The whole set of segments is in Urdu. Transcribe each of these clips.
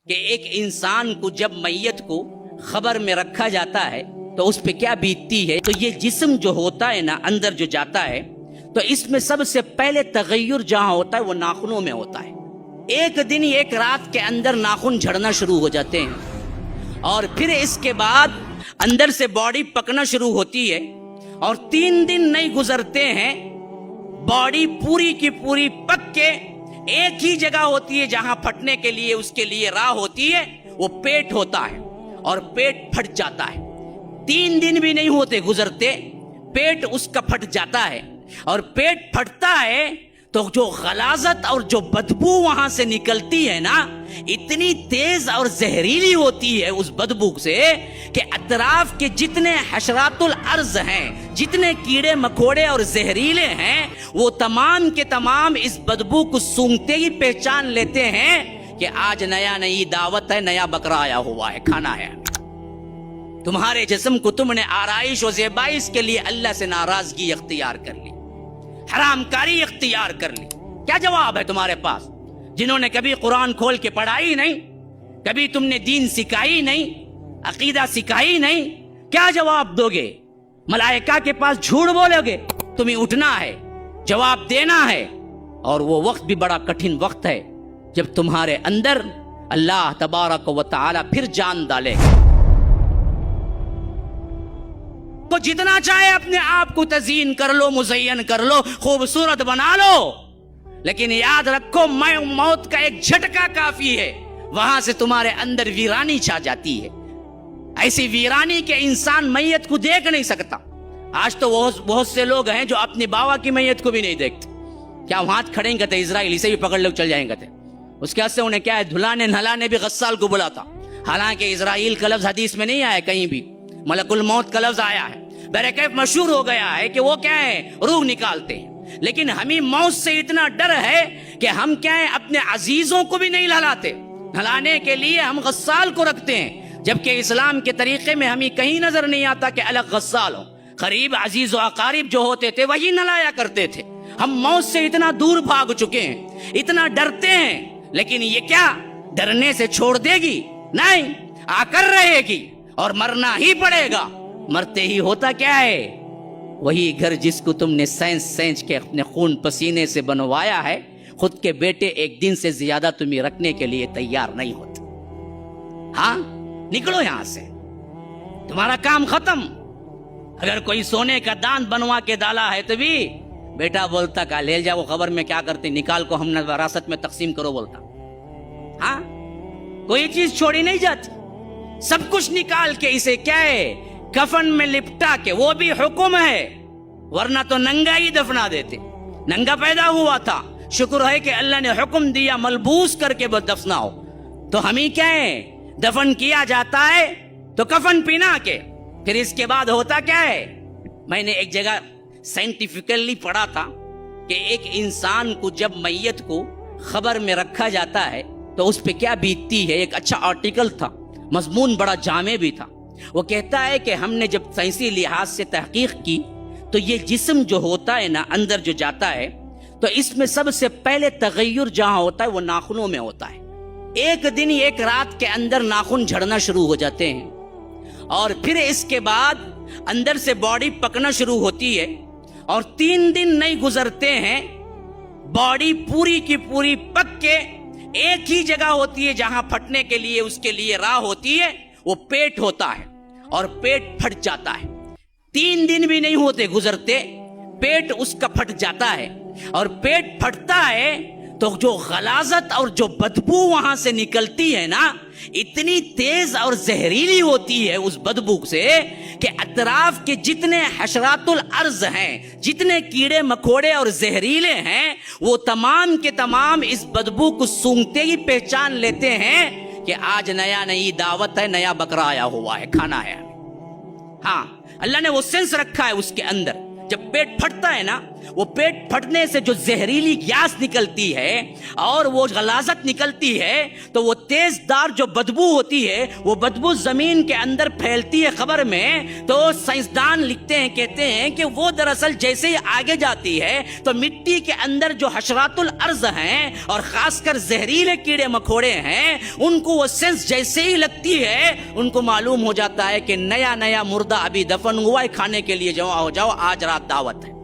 کہ ایک انسان کو جب میت کو خبر میں رکھا جاتا ہے تو اس پہ کیا بیتتی ہے. تو یہ جسم جو ہوتا ہے نا اندر جو جاتا ہے تو اس میں سب سے پہلے تغیر جہاں ہوتا ہے وہ ناخنوں میں ہوتا ہے. ایک دن ایک رات کے اندر ناخن جھڑنا شروع ہو جاتے ہیں اور پھر اس کے بعد اندر سے باڈی پکنا شروع ہوتی ہے اور 3 دن نہیں گزرتے ہیں باڈی پوری کی پوری پک کے ایک ہی جگہ ہوتی ہے جہاں پھٹنے کے لیے اس کے لیے راہ ہوتی ہے وہ پیٹ ہوتا ہے اور پیٹ پھٹ جاتا ہے. 3 دن بھی نہیں ہوتے گزرتے پیٹ اس کا پھٹ جاتا ہے اور پیٹ پھٹتا ہے تو جو غلاظت اور جو بدبو وہاں سے نکلتی ہے نا اتنی تیز اور زہریلی ہوتی ہے اس بدبو سے کہ اطراف کے جتنے حشرات الارض ہیں جتنے کیڑے مکوڑے اور زہریلے ہیں وہ تمام کے تمام اس بدبو کو سونگتے ہی پہچان لیتے ہیں کہ آج نئی دعوت ہے, نیا بکرا آیا ہوا ہے, کھانا ہے. تمہارے جسم کو تم نے آرائش و زیبائش کے لیے اللہ سے ناراضگی اختیار کر لی, حرام کاری اختیار کر لی. کیا جواب ہے تمہارے پاس جنہوں نے کبھی قرآن کھول کے پڑھائی نہیں, کبھی تم نے دین سکھائی نہیں, عقیدہ سکھائی نہیں؟ کیا جواب دو گے؟ ملائکہ کے پاس جھوٹ بولو گے؟ تمہیں اٹھنا ہے, جواب دینا ہے. اور وہ وقت بھی بڑا کٹھن وقت ہے جب تمہارے اندر اللہ تبارک و تعالی پھر جان ڈالے گا. کو جتنا چاہے اپنے آپ کو تزئین کر لو, مزین کر لو, خوبصورت بنا لو, لیکن یاد رکھو موت کا ایک جھٹکا کافی ہے, وہاں سے تمہارے اندر ویرانی چھا جاتی ہے. ایسی ویرانی کہ انسان میت کو دیکھ نہیں سکتا. آج تو بہت سے لوگ ہیں جو اپنی باوا کی میت کو بھی نہیں دیکھتے. کیا وہاں کھڑیں گے تھے اسرائیل اسے بھی پکڑ لوگ چل جائیں گے تھے. اس کے سے انہیں کیا ہے دھلانے نہلانے بھی غسال کو بلا تھا. حالانکہ اسرائیل کا لفظ حدیث میں نہیں آیا, کہیں بھی ملک الموت کا لفظ آیا ہے. بہرکیف مشہور ہو گیا ہے کہ وہ کیا ہے روح نکالتے ہیں. لیکن ہمیں موت سے اتنا ڈر ہے کہ ہم کیا ہے اپنے عزیزوں کو بھی نہیں نہلاتے. نہلانے کے لیے ہم غسال کو رکھتے ہیں, جبکہ اسلام کے طریقے میں ہمیں کہیں نظر نہیں آتا کہ الگ غسال ہو. قریب عزیز و اقارب جو ہوتے تھے وہی نہلایا کرتے تھے. ہم موت سے اتنا دور بھاگ چکے ہیں, اتنا ڈرتے ہیں, لیکن یہ کیا ڈرنے سے چھوڑ دے گی؟ نہیں, آ کر رہے گی اور مرنا ہی پڑے گا. مرتے ہی ہوتا کیا ہے وہی گھر جس کو تم نے سینچ کے اپنے خون پسینے سے بنوایا ہے, خود کے بیٹے ایک دن سے زیادہ تمہیں رکھنے کے لیے تیار نہیں ہوتے. ہاں نکلو یہاں سے, تمہارا کام ختم. اگر کوئی سونے کا دان بنوا کے ڈالا ہے تو بھی بیٹا بولتا کہ لے جاؤ, خبر میں کیا کرتے, نکال کو ہم نے وراثت میں تقسیم کرو بولتا. ہاں کوئی چیز چھوڑی نہیں جاتی, سب کچھ نکال کے اسے کیا ہے کفن میں لپٹا کے, وہ بھی حکم ہے, ورنہ تو ننگا ہی دفنا دیتے. ننگا پیدا ہوا تھا, شکر ہے کہ اللہ نے حکم دیا ملبوس کر کے دفناؤ. تو ہمیں کیا ہے دفن کیا جاتا ہے تو کفن پہنا کے. پھر اس کے بعد ہوتا کیا ہے, میں نے ایک جگہ سائنٹیفکلی پڑھا تھا کہ ایک انسان کو جب میت کو خبر میں رکھا جاتا ہے تو اس پہ کیا بیتتی ہے. ایک اچھا آرٹیکل تھا, مضمون بڑا جامع بھی تھا. وہ کہتا ہے کہ ہم نے جب سائنسی لحاظ سے تحقیق کی تو یہ جسم جو ہوتا ہے نا اندر جو جاتا ہے تو اس میں سب سے پہلے تغیر جہاں ہوتا ہے وہ ناخنوں میں ہوتا ہے. ایک دن ایک رات کے اندر ناخن جھڑنا شروع ہو جاتے ہیں اور پھر اس کے بعد اندر سے باڈی پکنا شروع ہوتی ہے اور 3 دن نہیں گزرتے ہیں باڈی پوری کی پوری پک کے ایک ہی جگہ ہوتی ہے جہاں پھٹنے کے لیے اس کے لیے راہ ہوتی ہے وہ پیٹ ہوتا ہے اور پیٹ پھٹ جاتا ہے. 3 دن بھی نہیں ہوتے گزرتے پیٹ اس کا پھٹ جاتا ہے اور پیٹ پھٹتا ہے تو جو غلاظت اور جو بدبو وہاں سے نکلتی ہے نا اتنی تیز اور زہریلی ہوتی ہے اس بدبو سے کہ اطراف کے جتنے حشرات الارض ہیں جتنے کیڑے مکوڑے اور زہریلے ہیں وہ تمام کے تمام اس بدبو کو سونگتے ہی پہچان لیتے ہیں کہ آج نئی دعوت ہے, نیا بکرا آیا ہوا ہے, کھانا ہے. ہاں اللہ نے وہ سینس رکھا ہے اس کے اندر. جب پیٹ پھٹتا ہے نا وہ پیٹ پھٹنے سے جو زہریلی گیس نکلتی ہے اور وہ غلاظت نکلتی ہے تو وہ تیز دار جو بدبو ہوتی ہے وہ بدبو زمین کے اندر پھیلتی ہے قبر میں، تو سائنسدان لکھتے ہیں، کہتے ہیں کہ وہ دراصل جیسے ہی آگے جاتی ہے تو مٹی کے اندر جو حشرات الارض ہیں اور خاص کر زہریلے کیڑے مکوڑے ہیں، ان کو وہ سینس جیسے ہی لگتی ہے ان کو معلوم ہو جاتا ہے کہ نیا مردہ ابھی دفن ہوا ہے، کھانے کے لیے جمع ہو جاؤ، آج رات دعوت ہے۔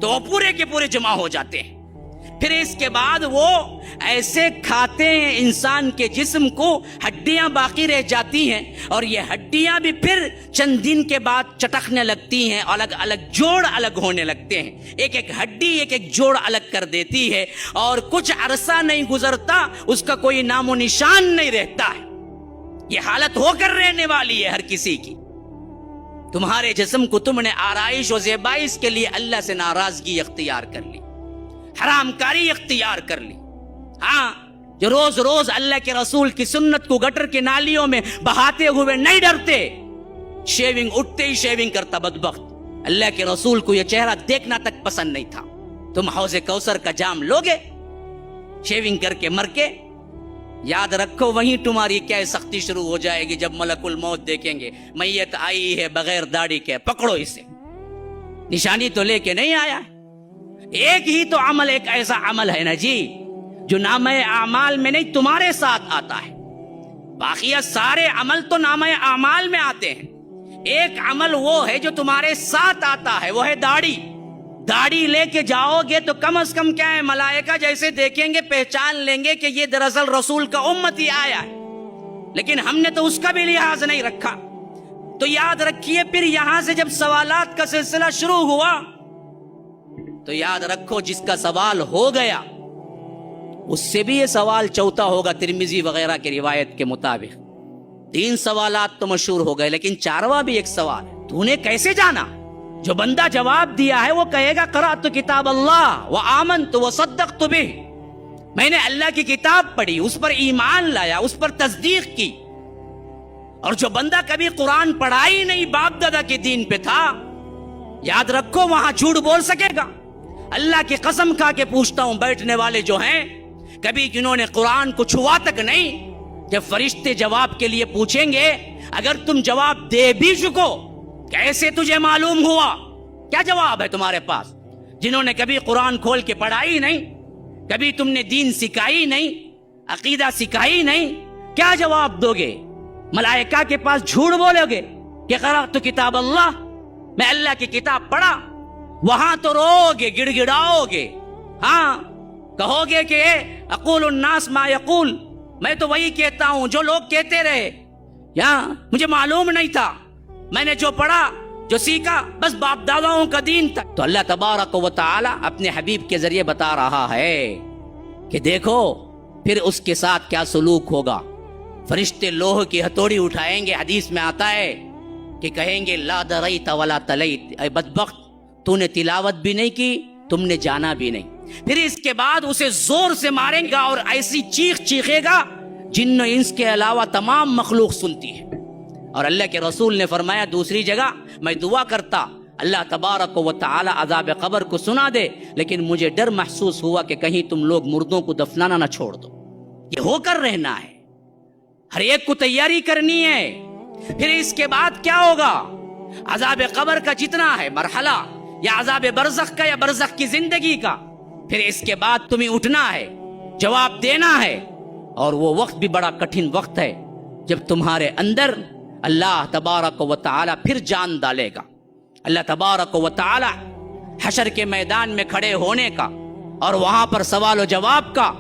تو وہ پورے کے پورے جمع ہو جاتے ہیں۔ پھر اس کے بعد وہ ایسے کھاتے ہیں انسان کے جسم کو، ہڈیاں باقی رہ جاتی ہیں، اور یہ ہڈیاں بھی پھر چند دن کے بعد چٹکنے لگتی ہیں، الگ الگ جوڑ الگ ہونے لگتے ہیں، ایک ایک ہڈی ایک ایک جوڑ الگ کر دیتی ہے، اور کچھ عرصہ نہیں گزرتا اس کا کوئی نام و نشان نہیں رہتا ہے۔ یہ حالت ہو کر رہنے والی ہے ہر کسی کی۔ تمہارے جسم کو تم نے آرائش و زیبائش کے لیے اللہ سے ناراضگی اختیار کر لی، حرام کاری اختیار کر لی۔ ہاں، جو روز روز اللہ کے رسول کی سنت کو گٹر کے نالیوں میں بہاتے ہوئے نہیں ڈرتے، شیونگ اٹھتے ہی شیونگ کرتا بدبخت، اللہ کے رسول کو یہ چہرہ دیکھنا تک پسند نہیں تھا۔ تم حوض کوثر کا جام لوگے شیونگ کر کے مر کے، یاد رکھو وہیں تمہاری کیا سختی شروع ہو جائے گی جب ملک الموت دیکھیں گے میت آئی ہے بغیر داڑھی کے، پکڑو اسے، نشانی تو لے کے نہیں آیا۔ ایک ہی تو عمل، ایک ایسا عمل ہے نا جی جو نامہ اعمال میں نہیں تمہارے ساتھ آتا ہے، باقی سارے عمل تو نامہ اعمال میں آتے ہیں۔ ایک عمل وہ ہے جو تمہارے ساتھ آتا ہے، وہ ہے داڑھی۔ داڑھی لے کے جاؤ گے تو کم از کم کیا ہے، ملائکہ جیسے دیکھیں گے پہچان لیں گے کہ یہ دراصل رسول کا امتی آیا ہے، لیکن ہم نے تو اس کا بھی لحاظ نہیں رکھا۔ تو یاد رکھیے، پھر یہاں سے جب سوالات کا سلسلہ شروع ہوا تو یاد رکھو جس کا سوال ہو گیا اس سے بھی یہ سوال چوتھا ہوگا، ترمذی وغیرہ کی روایت کے مطابق۔ 3 سوالات تو مشہور ہو گئے، لیکن 4واں بھی ایک سوال ہے، تو نے کیسے جانا؟ جو بندہ جواب دیا ہے وہ کہے گا قرأت کتاب اللہ وآمنت وصدقت بہ، میں نے اللہ کی کتاب پڑھی، اس پر ایمان لایا، اس پر تصدیق کی۔ اور جو بندہ کبھی قرآن پڑھا ہی نہیں، باپ دادا کے دین پہ تھا، یاد رکھو وہاں جھوٹ بول سکے گا؟ اللہ کی قسم کھا کے پوچھتا ہوں، بیٹھنے والے جو ہیں کبھی جنہوں نے قرآن کو چھوا تک نہیں، جب فرشتے جواب کے لیے پوچھیں گے اگر تم جواب دے بھی چکو، کیسے تجھے معلوم ہوا؟ کیا جواب ہے تمہارے پاس؟ جنہوں نے کبھی قرآن کھول کے پڑھائی نہیں، کبھی تم نے دین سکھائی نہیں، عقیدہ سکھائی نہیں، کیا جواب دو گے؟ ملائکہ کے پاس جھوٹ بولو گے کہ قرأت کتاب اللہ، میں اللہ کی کتاب پڑھا؟ وہاں تو رو گے، گڑ گڑاؤ گے، ہاں کہو گے کہ اقول الناس ما یقول، میں تو وہی کہتا ہوں جو لوگ کہتے رہے، یا مجھے معلوم نہیں تھا، میں نے جو پڑھا جو سیکھا بس باپ داداؤں کا دین تک۔ تو اللہ تبارک و تعالی اپنے حبیب کے ذریعے بتا رہا ہے کہ دیکھو پھر اس کے ساتھ کیا سلوک ہوگا۔ فرشتے لوہ کی ہتھوڑی اٹھائیں گے، حدیث میں آتا ہے کہ کہیں گے لا دریت ولا تلیت، اے بدبخت تو نے تلاوت بھی نہیں کی، تم نے جانا بھی نہیں۔ پھر اس کے بعد اسے زور سے ماریں گا اور ایسی چیخ چیخے گا جن و انس کے علاوہ تمام مخلوق سنتی ہے۔ اور اللہ کے رسول نے فرمایا دوسری جگہ، میں دعا کرتا اللہ تبارک و تعالی عذاب قبر کو سنا دے، لیکن مجھے ڈر محسوس ہوا کہ کہیں تم لوگ مردوں کو دفنانا نہ چھوڑ دو۔ یہ ہو کر رہنا ہے، ہر ایک کو تیاری کرنی ہے۔ پھر اس کے بعد کیا ہوگا؟ عذاب قبر کا جتنا ہے مرحلہ، یا عذاب برزخ کا، یا برزخ کی زندگی کا، پھر اس کے بعد تمہیں اٹھنا ہے، جواب دینا ہے، اور وہ وقت بھی بڑا کٹھن وقت ہے جب تمہارے اندر اللہ تبارک و تعالی پھر جان ڈالے گا۔ اللہ تبارک و تعالی حشر کے میدان میں کھڑے ہونے کا اور وہاں پر سوال و جواب کا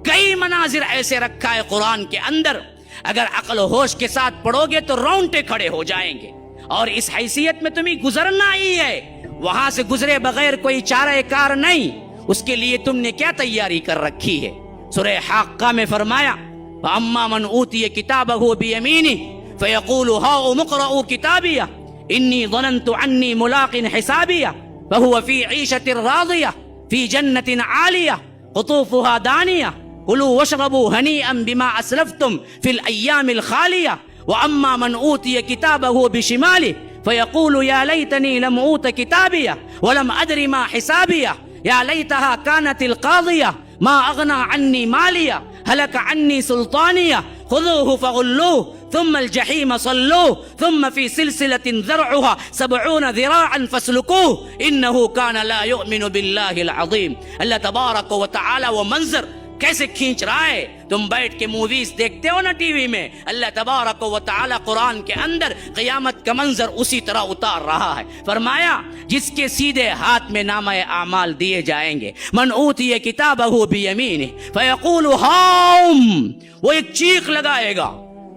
کئی مناظر ایسے رکھا ہے قرآن کے اندر، اگر عقل و ہوش کے ساتھ پڑھو گے تو رونگٹے کھڑے ہو جائیں گے۔ اور اس حیثیت میں تمہیں گزرنا ہی ہے، وہاں سے گزرے بغیر کوئی چارہ کار نہیں۔ اس کے لیے تم نے کیا تیاری کر رکھی ہے؟ سورہ حاقہ میں فرمایا فَأَمَّا مَنْ أُوتِيَ كِتَابَهُ بِيَمِينِهِ فَيَقُولُ هَاؤُمُ اقْرَءُوا كِتَابِيَهْ إِنِّي ظَنَنْتُ عَنِّي مُلَاقٍ حِسَابِيَهْ فَهُوَ فِي عِيشَةٍ رَاضِيَةٍ فِي جَنَّةٍ عَالِيَةٍ قُطُوفُهَا دَانِيَةٌ كُلُوا وَاشْرَبُوا هَنِيئًا بِمَا أَسْلَفْتُمْ فِي الْأَيَّامِ الْخَالِيَةِ وَأَمَّا مَنْ أُوتِيَ كِتَابَهُ بِشِمَالِهِ فيقول يا ليتني لم أوت كتابيه ولم أدر ما حسابيه يا ليتها كانت القاضية ما أغنى عني ماليه هلك عني سلطانيه خذوه فغلوه ثم الجحيم صلوه ثم في سلسلة ذرعها 70 ذراعا فاسلكوه إنه كان لا يؤمن بالله العظيم. اللہ تبارک و تعالی وہ منظر کیسے کھینچ رہا ہے. تم بیٹھ کے موویز دیکھتے ہو نا ٹی وی میں, اللہ تبارک و تعالی قرآن کے اندر قیامت کا منظر اسی طرح اتار رہا ہے. فرمایا جس کے سیدھے ہاتھ میں نامہ اعمال دیے جائیں گے, من اوتی کتابہ بیمینہ فیقول ہاؤم, وہ ایک چیخ لگائے گا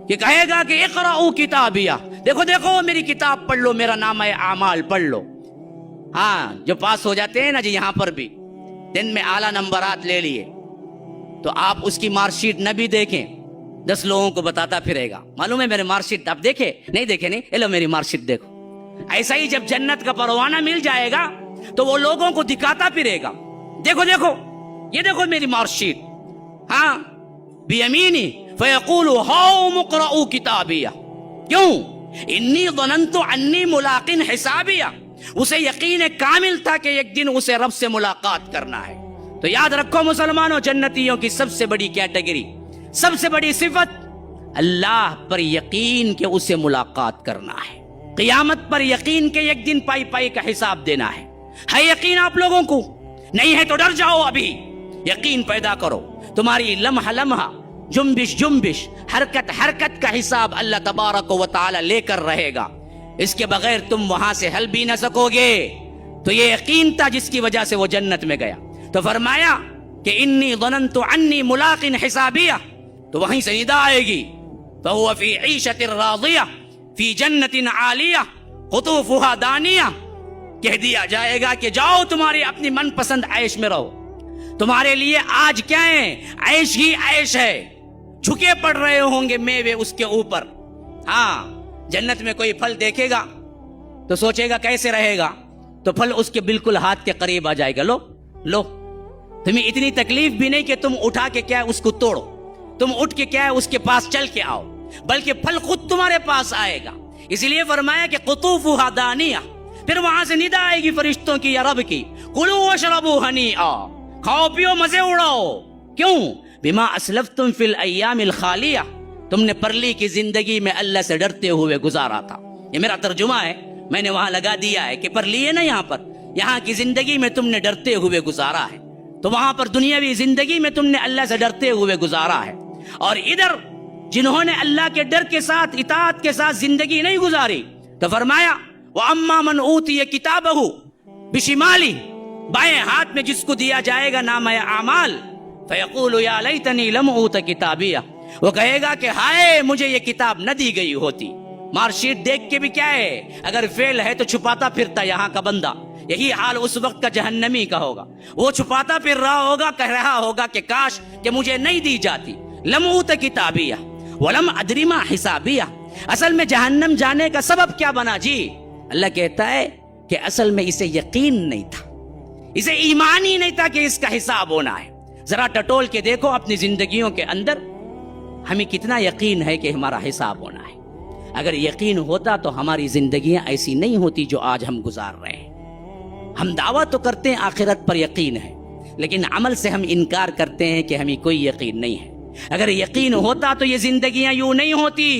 کہ کہے گا کہ اقرأوا کتابیہ, دیکھو دیکھو میری کتاب پڑھ لو, میرا نامہ اعمال پڑھ لو. ہاں جو پاس ہو جاتے ہیں نا جی یہاں پر بھی, دن میں اعلیٰ نمبرات لے لیے, تو آپ اس کی مارک شیٹ نہ بھی دیکھیں, 10 لوگوں کو بتاتا پھرے گا معلوم ہے میرے مارک شیٹ آپ دیکھے نہیں دیکھے نہیں, لو میری مارک شیٹ دیکھو. ایسا ہی جب جنت کا پروانہ مل جائے گا تو وہ لوگوں کو دکھاتا پھرے گا, دیکھو دیکھو یہ دیکھو میری مارک شیٹ. ہاں بیمینی فیقول ہاؤم اقرؤوا کتابیہ, کیوں انی ظننت انی ملاق حسابیہ, اسے یقین کامل تھا کہ ایک دن اسے رب سے ملاقات کرنا ہے. تو یاد رکھو مسلمانوں, جنتیوں کی سب سے بڑی کیٹیگری, سب سے بڑی صفت اللہ پر یقین کہ اسے ملاقات کرنا ہے, قیامت پر یقین کہ ایک دن پائی پائی کا حساب دینا ہے. ہے یقین آپ لوگوں کو؟ نہیں ہے تو ڈر جاؤ, ابھی یقین پیدا کرو. تمہاری لمحہ لمحہ, جنبش جنبش, حرکت حرکت کا حساب اللہ تبارک و تعالی لے کر رہے گا. اس کے بغیر تم وہاں سے ہل بھی نہ سکو گے. تو یہ یقین تھا جس کی وجہ سے وہ جنت میں گیا. تو فرمایا کہ انی ظننت انی ملاق حسابیہ, تو وہیں سے ندا آئے گی فہو فی عیشۃ راضیہ فی جنت عالیہ قطوفها دانیہ. کہہ دیا جائے گا کہ جاؤ تمہاری اپنی من پسند عیش میں رہو, تمہارے لیے آج کیا ہے, عیش ہی عیش ہے. جھکے پڑ رہے ہوں گے میوے اس کے اوپر. ہاں جنت میں کوئی پھل دیکھے گا تو سوچے گا کیسے رہے گا, تو پھل اس کے بالکل ہاتھ کے قریب آ جائے گا, لو لو. تمہیں اتنی تکلیف بھی نہیں کہ تم اٹھا کے کیا اس کو توڑو, تم اٹھ کے کیا اس کے پاس چل کے آؤ, بلکہ پھل خود تمہارے پاس آئے گا. اس لیے فرمایا کہ قطوفها دانیہ. پھر وہاں سے ندا آئے گی فرشتوں کی یا رب کی, کلوا واشربوا ہنیئا, کھاؤ پیو مزے اڑاؤ. کیوں؟ بما اسلفتم فی الایام الخالیہ, تم نے پرلی کی زندگی میں اللہ سے ڈرتے ہوئے گزارا تھا. یہ میرا ترجمہ ہے, میں نے وہاں لگا دیا ہے کہ پرلی ہے نا یہاں پر, یہاں کی زندگی میں تم نے ڈرتے ہوئے گزارا ہے. تو وہاں پر دنیاوی زندگی میں تم نے اللہ سے ڈرتے ہوئے گزارا ہے. اور ادھر جنہوں نے اللہ کے ڈر کے ساتھ اطاعت کے ساتھ زندگی نہیں گزاری, تو فرمایا وَأَمَّا مَنْ أُوتِيَ كِتَابَهُ بِشِمَالِهِ, بائیں ہاتھ میں جس کو دیا جائے گا نامہ اعمال, فَيَقُولُ يَا لَيْتَنِي لَمْ أُوتَ كِتَابِيَهْ, وہ کہے گا کہ ہائے مجھے یہ کتاب نہ دی گئی ہوتی. مارک شیٹ دیکھ کے بھی کیا ہے, اگر فیل ہے تو چھپاتا پھرتا یہاں کا بندہ. یہی حال اس وقت کا جہنمی کا ہوگا, وہ چھپاتا پھر رہا ہوگا, کہہ رہا ہوگا کہ کاش کہ مجھے نہیں دی جاتی. لم اوت کتابیہ ولم ادری ما حسابیہ. اصل میں جہنم جانے کا سبب کیا بنا جی؟ اللہ کہتا ہے کہ اصل میں اسے یقین نہیں تھا, اسے ایمان ہی نہیں تھا کہ اس کا حساب ہونا ہے. ذرا ٹٹول کے دیکھو اپنی زندگیوں کے اندر ہمیں کتنا یقین ہے کہ ہمارا حساب ہونا ہے. اگر یقین ہوتا تو ہماری زندگیاں ایسی نہیں ہوتی جو آج ہم گزار رہے ہیں. ہم دعویٰ تو کرتے ہیں آخرت پر یقین ہے, لیکن عمل سے ہم انکار کرتے ہیں کہ ہمیں کوئی یقین نہیں ہے. اگر یقین ہوتا تو یہ زندگیاں یوں نہیں ہوتی.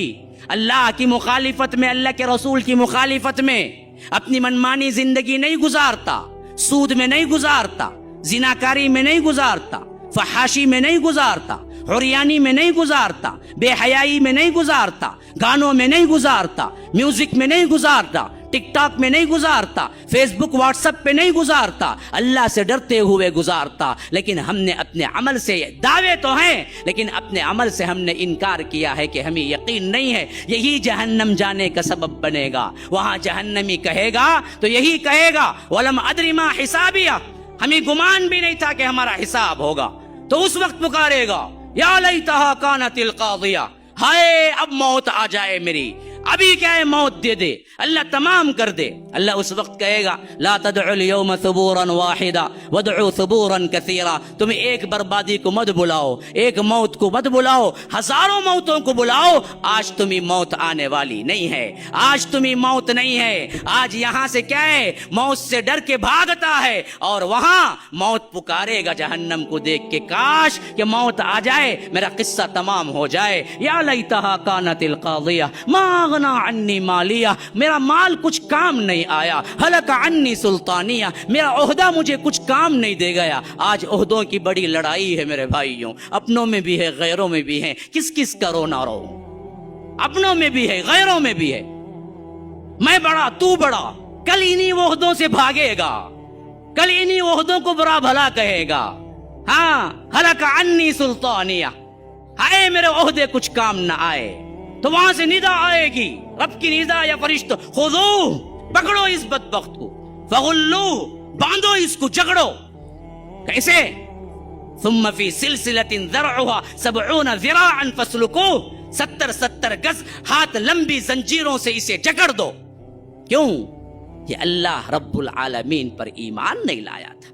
اللہ کی مخالفت میں, اللہ کے رسول کی مخالفت میں اپنی منمانی زندگی نہیں گزارتا, سود میں نہیں گزارتا, زناکاری میں نہیں گزارتا, فحاشی میں نہیں گزارتا, عریانی میں نہیں گزارتا, بے حیائی میں نہیں گزارتا, گانوں میں نہیں گزارتا, میوزک میں نہیں گزارتا, ٹک ٹاک میں نہیں گزارتا, فیس بک واٹس ایپ پہ نہیں گزارتا, اللہ سے ڈرتے ہوئے گزارتا. لیکن ہم نے اپنے عمل سے, دعوے تو ہیں لیکن اپنے عمل سے ہم نے انکار کیا ہے کہ ہمیں یقین نہیں ہے. یہی جہنم جانے کا سبب بنے گا. وہاں جہنمی کہے گا تو یہی کہے گا وَلَمْ أَدْرِ مَا حِسَابِيَهْ, ہمیں گمان بھی نہیں تھا کہ ہمارا حساب ہوگا. تو اس وقت پکارے گا یا لیتہا کانت القاضیہ, ہائے اب موت آ جائے میری, ابھی کیا ہے موت دے دے, اللہ تمام کر دے. اللہ اس وقت کہے گا لا تدعوا اليوم ثبورا واحدا وادعوا ثبورا كثيرا, تم ایک بربادی کو مت بلاؤ, ایک موت کو مت بلاؤ, ہزاروں موتوں کو بلاؤ. آج تمہیں موت آنے والی نہیں ہے, آج تمہیں موت نہیں ہے. آج یہاں سے کیا ہے, موت سے ڈر کے بھاگتا ہے, اور وہاں موت پکارے گا جہنم کو دیکھ کے, کاش کہ موت آ جائے, میرا قصہ تمام ہو جائے. یا لیتہا کانت القاضیہ ما اغنی عنی مالیہ, میرا مال کچھ کام نہیں آیا. ہلک عنی سلطانیہ, میرا عہدہ مجھے کچھ کام نہیں دے گیا. آج عہدوں کی بڑی لڑائی ہے میرے بھائیوں, اپنوں میں بھی ہے غیروں میں بھی ہے. کس کس کا رو نہ رو, اپنوں میں بھی ہے غیروں میں بھی ہے. میں بڑا تو بڑا, کل انہی عہدوں سے بھاگے گا, کل انہی عہدوں کو برا بھلا کہے گا. ہاں ہلک عنی سلطانیہ, ہائے میرے عہدے کچھ کام نہ آئے. تو وہاں سے ندا آئے گی, رب کی ندا یا فرشتوں, خذوہ, پکڑو اس بدبخت کو, فغلوہ, باندھو اس کو, جگڑو. کیسے؟ ثم فی سلسلۃ ذرعها 70 ذراعا فاسلکوہ, 70 گز ہاتھ لمبی زنجیروں سے اسے جکڑ دو. کیوں؟ یہ اللہ رب العالمین پر ایمان نہیں لایا تھا.